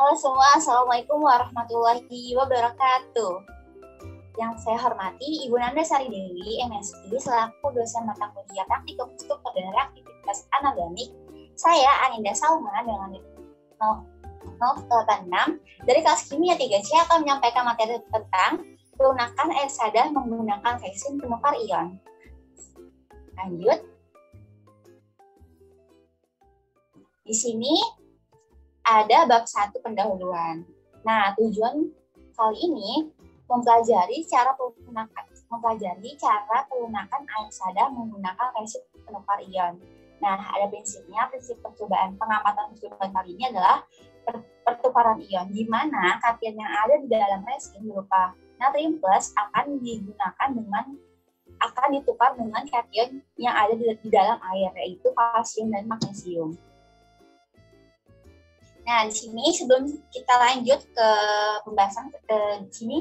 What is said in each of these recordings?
Halo semua, Assalamualaikum warahmatullahi wabarakatuh. Yang saya hormati Ibu Nanda Sari Dewi, MSI, selaku dosen mata kuliah praktikum struktur dan aktivitas anorganik. Saya Aninda Salma dengan 086 dari kelas kimia 3C akan menyampaikan materi tentang pelunakan air sadah menggunakan resin penukar ion. Lanjut. Di sini ada bab 1 pendahuluan. Nah, tujuan kali ini mempelajari cara pelunakan air sadah menggunakan resin penukar ion. Nah, ada prinsipnya, prinsip percobaan pengamatan percobaan kali ini adalah pertukaran ion, di mana kation yang ada di dalam resin berupa natrium plus akan ditukar dengan kation yang ada di dalam air, yaitu kalsium dan magnesium. Nah, di sini sebelum kita lanjut ke pembahasan, di sini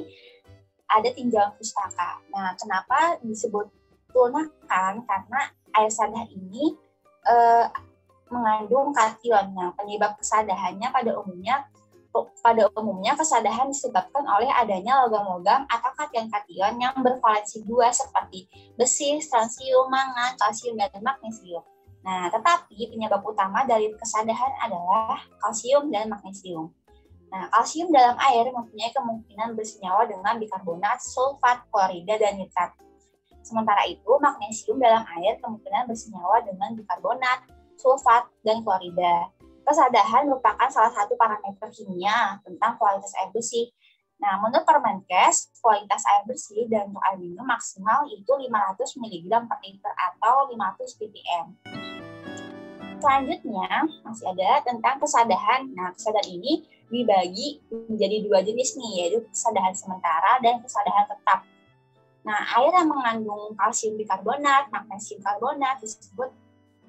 ada tinjauan pustaka. Nah, kenapa disebut pelunakan? Karena air sadah ini mengandung kation. Nah, penyebab kesadahannya pada umumnya kesadahan disebabkan oleh adanya logam-logam atau kation-kation yang bervalensi 2 seperti besi, strontium, mangan, kalsium, dan magnesium. Nah, tetapi penyebab utama dari kesadahan adalah kalsium dan magnesium. Nah, kalsium dalam air mempunyai kemungkinan bersenyawa dengan bikarbonat, sulfat, klorida, dan nitrat. Sementara itu, magnesium dalam air kemungkinan bersenyawa dengan bikarbonat, sulfat, dan klorida. Kesadahan merupakan salah satu parameter kimia tentang kualitas air bersih. Nah, menurut Permenkes, kualitas air bersih dan untuk air minum maksimal itu 500 mg per liter atau 500 ppm. Selanjutnya, masih ada tentang kesadahan. Nah, kesadahan ini dibagi menjadi 2 jenis nih, yaitu kesadahan sementara dan kesadahan tetap. Nah, air yang mengandung kalsium bikarbonat, magnesium karbonat disebut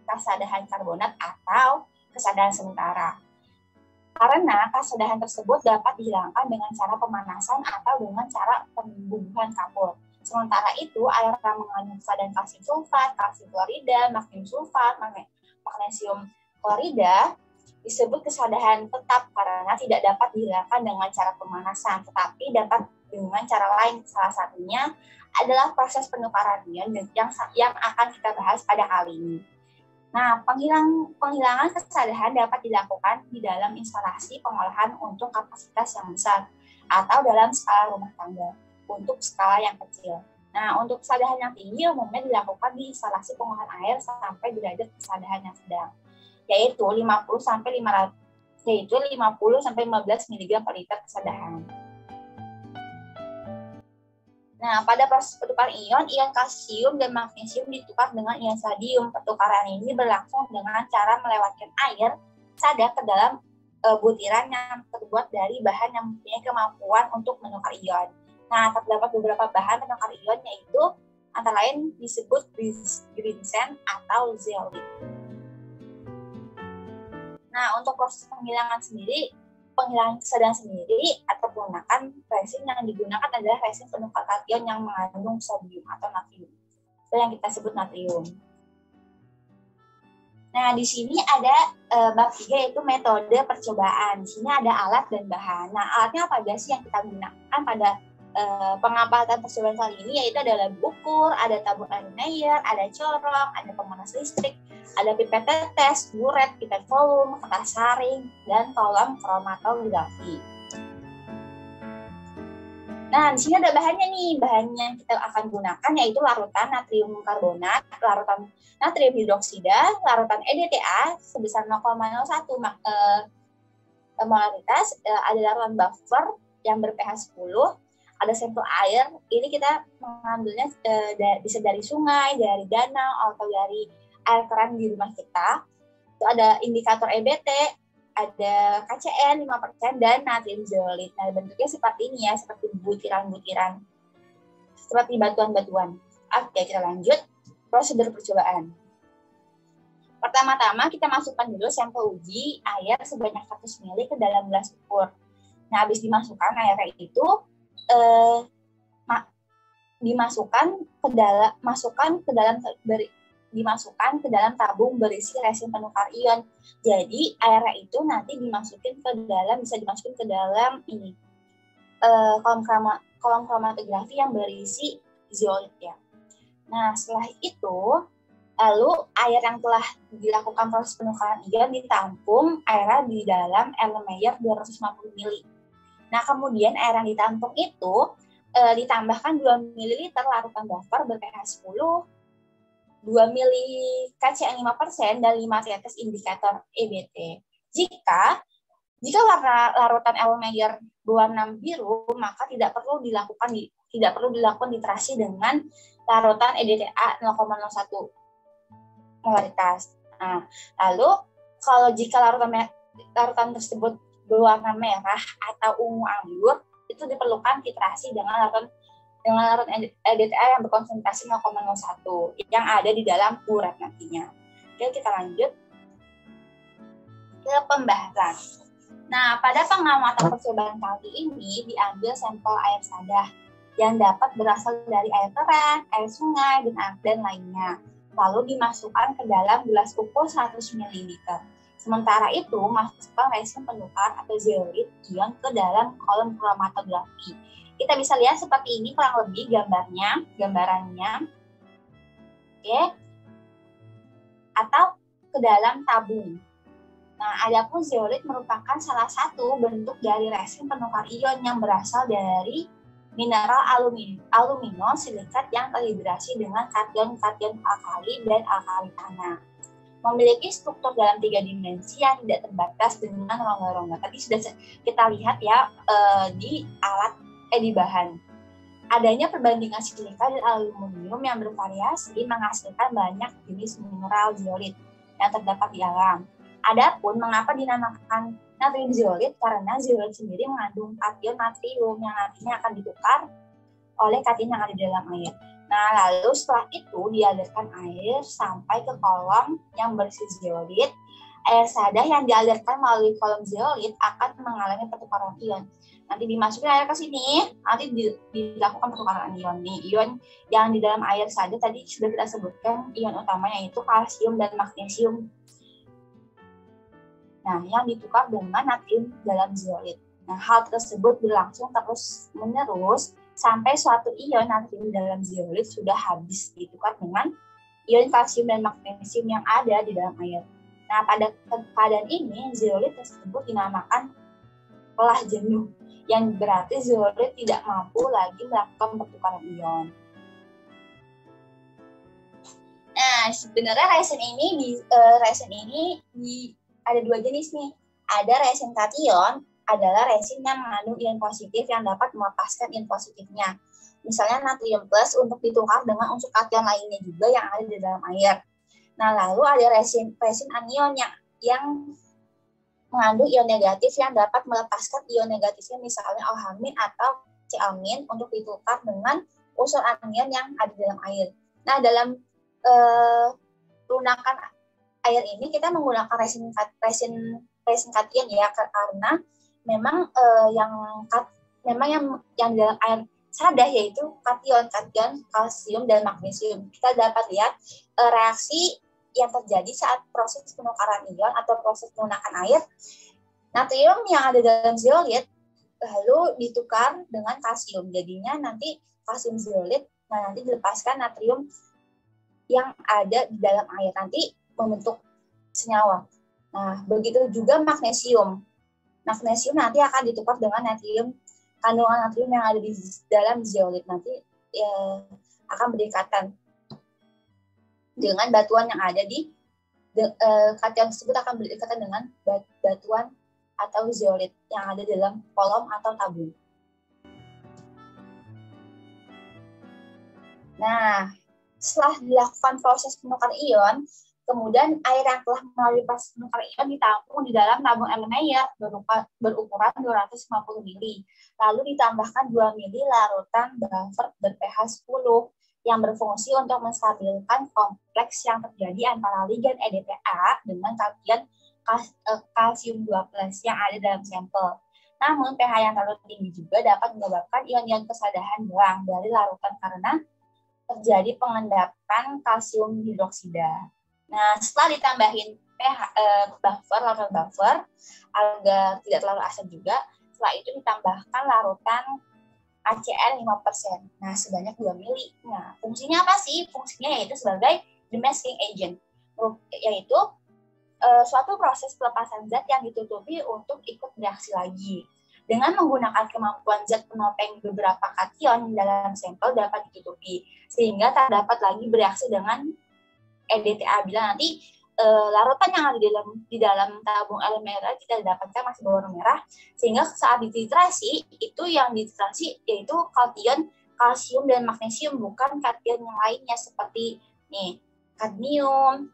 kesadahan karbonat atau kesadahan sementara. Karena kesadahan tersebut dapat dihilangkan dengan cara pemanasan atau dengan cara pembubuhan kapur. Sementara itu, air yang mengandung kesadahan kalsium sulfat, kalsium klorida, magnesium sulfat, magnesium klorida disebut kesadahan tetap karena tidak dapat dihilangkan dengan cara pemanasan, tetapi dapat dengan cara lain. Salah satunya adalah proses penukaran ion yang akan kita bahas pada kali ini. Nah, penghilangan kesadahan dapat dilakukan di dalam instalasi pengolahan untuk kapasitas yang besar atau dalam skala rumah tangga untuk skala yang kecil. Nah, untuk kesadahan yang tinggi umumnya dilakukan di instalasi pengolahan air sampai derajat kesadahan yang sedang, yaitu 50 sampai 15 mg per liter kesadahan. Nah, pada proses pertukaran ion kalsium dan magnesium ditukar dengan ion sodium. Pertukaran ini berlangsung dengan cara melewatkan air sadah ke dalam butiran yang terbuat dari bahan yang mempunyai kemampuan untuk menukar ion. Nah, terdapat beberapa bahan penukar ion, yaitu antara lain disebut ginseng atau zeolit. Nah, untuk proses penghilangan kesadahan sendiri atau pelunakan resin yang digunakan adalah resin penukar kation yang mengandung sodium atau natrium. Itu yang kita sebut natrium. Nah, di sini ada bab 3 yaitu metode percobaan. Di sini ada alat dan bahan. Nah, alatnya apa aja sih yang kita gunakan pada pengamatan percobaan kali ini, yaitu ada alat ukur, ada tabung Erlenmeyer, ada corong, ada pemanas listrik, ada pipet tetes, buret, pipet volume, kertas saring, dan kolom kromatografi. Nah, di sini ada bahannya nih. Bahan yang kita akan gunakan yaitu larutan natrium karbonat, larutan natrium hidroksida, larutan EDTA sebesar 0,01 molaritas, ada larutan buffer yang ber-pH 10, ada sampel air. Ini kita mengambilnya bisa dari sungai, dari danau, atau dari air keran di rumah kita. Itu ada indikator EBT, ada KCN 5% dan natrium zeolit. Nah, bentuknya seperti ini ya, seperti butiran-butiran, seperti batuan-batuan. Oke, kita lanjut prosedur percobaan. Pertama-tama kita masukkan dulu sampel uji air sebanyak 100 ml ke dalam gelas ukur. Nah, habis dimasukkan airnya itu dimasukkan ke dalam dimasukkan ke dalam tabung berisi resin penukar ion. Jadi airnya itu nanti bisa dimasukin ke dalam ini kolom kromatografi yang berisi zeolit ya. Nah, setelah itu lalu air yang telah dilakukan proses penukaran ion ditampung airnya di dalam Erlenmeyer 250 ml. Nah, kemudian air yang ditampung itu ditambahkan 2 ml larutan buffer ber-pH 10, 2 ml KCl 5%, dan 5 tetes indikator EBT. Jika warna larutan Erlenmeyer berwarna biru, maka tidak perlu dilakukan titrasi dengan larutan EDTA 0,01 molaritas. Nah, lalu kalau jika larutan tersebut berwarna merah atau ungu anggur, itu diperlukan titrasi dengan larutan EDTA yang berkonsentrasi 0,01 yang ada di dalam uret nantinya. Oke, kita lanjut ke pembahasan. Nah, pada pengamatan percobaan kali ini diambil sampel air sadah yang dapat berasal dari air keran, air sungai, dan lainnya. Lalu dimasukkan ke dalam gelas ukur 100 ml. Sementara itu, masukkan resin penukar atau zeolit ion ke dalam kolom kromatografi. Kita bisa lihat seperti ini kurang lebih gambarannya. Oke. Atau ke dalam tabung. Nah, adapun zeolit merupakan salah satu bentuk dari resin penukar ion yang berasal dari mineral alumino silikat yang terhidrasi dengan kation alkali dan alkali tanah. Memiliki struktur dalam 3 dimensi yang tidak terbatas dengan rongga-rongga. Tadi sudah kita lihat ya di bahan. Adanya perbandingan silika dan aluminium yang bervariasi menghasilkan banyak jenis mineral zeolit yang terdapat di alam. Adapun mengapa dinamakan natrium zeolit? Karena zeolit sendiri mengandung kation natrium yang nantinya akan ditukar oleh kation yang ada di dalam air. Nah, lalu setelah itu dialirkan air sampai ke kolom yang berisi zeolit. Air sadah yang dialirkan melalui kolom zeolit akan mengalami pertukaran ion. Nanti dimasukin air ke sini, nanti dilakukan pertukaran ion. Nih, ion yang di dalam air sadah tadi sudah kita sebutkan ion utamanya yaitu kalsium dan magnesium. Nah, yang ditukar dengan natrium dalam zeolit. Nah, hal tersebut berlangsung terus-menerus sampai suatu ion natrium dalam zeolit sudah habis ditukar dengan ion kalsium dan magnesium yang ada di dalam air. Nah, pada keadaan ini, zeolit tersebut dinamakan telah jenuh, yang berarti zeolit tidak mampu lagi melakukan pertukaran ion. Nah, sebenarnya resin ini ada 2 jenis nih. Ada resin kation, adalah resin yang mengandung ion positif yang dapat melepaskan ion positifnya. Misalnya natrium plus untuk ditukar dengan unsur kation lainnya juga yang ada di dalam air. Nah, lalu ada resin anion yang mengandung ion negatif yang dapat melepaskan ion negatifnya, misalnya OH- atau CH- untuk ditukar dengan unsur anion yang ada di dalam air. Nah, dalam lunakan air ini kita menggunakan resin kation ya, karena memang yang dalam air sadah yaitu kation kalsium dan magnesium. Kita dapat lihat reaksi yang terjadi saat proses penukaran ion atau proses menggunakan air. Natrium yang ada dalam zeolit lalu ditukar dengan kalsium. Jadinya nanti kalsium zeolit, nanti dilepaskan natrium yang ada di dalam air nanti membentuk senyawa. Nah, begitu juga magnesium. Magnesium nanti akan ditukar dengan natrium, kandungan natrium yang ada di dalam zeolit nanti akan berdekatan dengan batuan yang ada di kation tersebut akan berdekatan dengan batuan atau zeolit yang ada dalam kolom atau tabung. Nah, setelah dilakukan proses penukaran ion, kemudian air yang telah melalui proses penukaran ion ditampung di dalam tabung Erlenmeyer berukuran 250 ml. Lalu ditambahkan 2 ml larutan buffer ber-pH 10 yang berfungsi untuk menstabilkan kompleks yang terjadi antara ligan EDTA dengan kation kalsium 2+ yang ada dalam sampel. Namun pH yang terlalu tinggi juga dapat menyebabkan ion-ion kesadahan hilang dari larutan karena terjadi pengendapan kalsium hidroksida. Nah, setelah ditambahin larutan buffer agar tidak terlalu asam juga, setelah itu ditambahkan larutan ACl 5%. Nah, sebanyak 2 mili. Nah, fungsinya apa sih? Fungsinya yaitu sebagai demasking agent, yaitu suatu proses pelepasan zat yang ditutupi untuk ikut bereaksi lagi. Dengan menggunakan kemampuan zat penopeng beberapa kation dalam sampel dapat ditutupi, sehingga tak dapat lagi bereaksi dengan EDTA bila nanti larutan yang ada di dalam tabung elemen merah kita dapatkan masih berwarna merah, sehingga saat dititrasi itu yang dititrasi yaitu kation, kalsium dan magnesium, bukan kation yang lainnya seperti nih kadmium,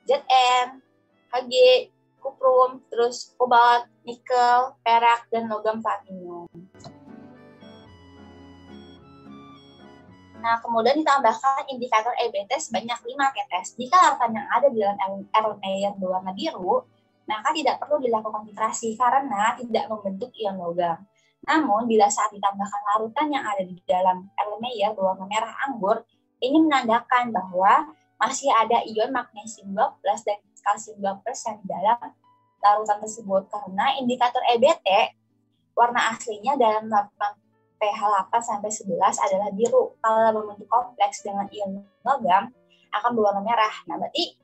Zn, Hg, kuprum, terus kobalt, nikel, perak, dan logam platinum. Nah, kemudian ditambahkan indikator EBT sebanyak 5 KTS. Jika larutan yang ada di dalam Erlenmeyer berwarna biru, maka tidak perlu dilakukan titrasi karena tidak membentuk ion logam. Namun, bila saat ditambahkan larutan yang ada di dalam Erlenmeyer berwarna merah anggur, ini menandakan bahwa masih ada ion magnesium 12 dan kalsium 12 yang di dalam larutan tersebut, karena indikator EBT warna aslinya dalam larutan pH 8-11 adalah biru. Kalau membentuk kompleks dengan ion logam akan berwarna merah. Nah, berarti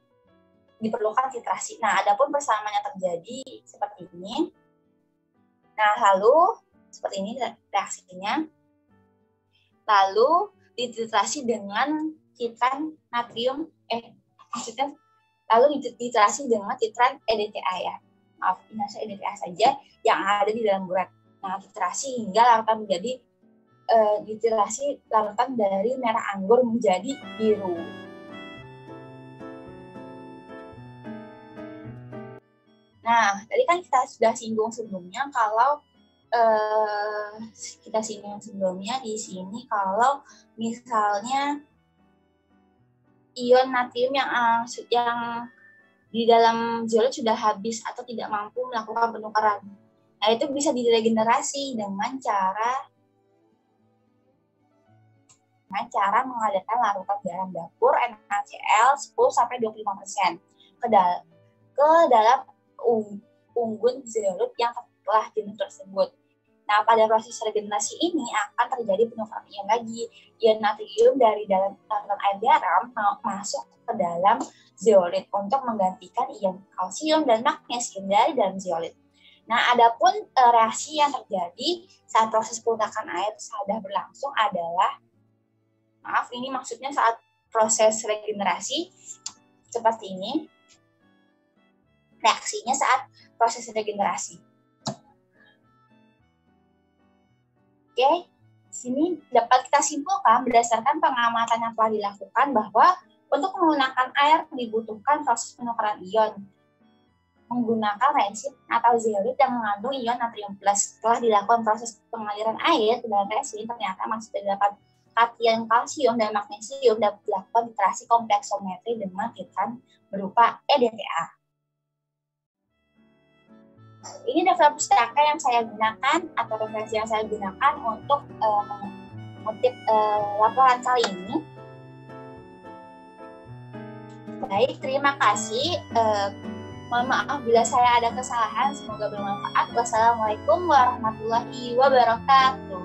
diperlukan titrasi. Nah, adapun persamaan yang terjadi seperti ini. Nah, lalu seperti ini reaksinya. Lalu dititrasi dengan titran natrium lalu dititrasi dengan titran EDTA ya. Maaf, ini EDTA saja yang ada di dalam burat. Nah, titrasi hingga larutan menjadi dititrasi larutan dari merah anggur menjadi biru. Nah, tadi kan kita sudah singgung sebelumnya kalau di sini kalau misalnya ion natrium yang di dalam zeolit sudah habis atau tidak mampu melakukan penukaran. Nah, itu bisa diregenerasi dengan cara mengadakan larutan garam dapur NaCl 10-25% ke dalam unggun zeolit yang telah jenuh tersebut. Nah, pada proses regenerasi ini akan terjadi penukaran ion lagi. Ion natrium dari dalam larutan air garam masuk ke dalam zeolit untuk menggantikan ion kalsium dan magnesium dari dalam zeolit. Nah, adapun reaksi yang terjadi saat proses pelunakan air sudah berlangsung adalah, ini maksudnya saat proses regenerasi seperti ini, reaksinya saat proses regenerasi. Oke, sini dapat kita simpulkan berdasarkan pengamatan yang telah dilakukan bahwa untuk menggunakan air dibutuhkan proses penukaran ion menggunakan resin atau zeolit yang mengandung ion natrium plus. Setelah dilakukan proses pengaliran air ke dalam resin, ternyata masih terdapat kation kalsium dan magnesium dapat dilakukan titrasi kompleksometri dengan titran berupa EDTA. Ini daftar pustaka yang saya gunakan atau referensi yang saya gunakan untuk mengutip laporan kali ini. Baik, terima kasih. Mohon maaf bila saya ada kesalahan, semoga bermanfaat. Wassalamualaikum warahmatullahi wabarakatuh.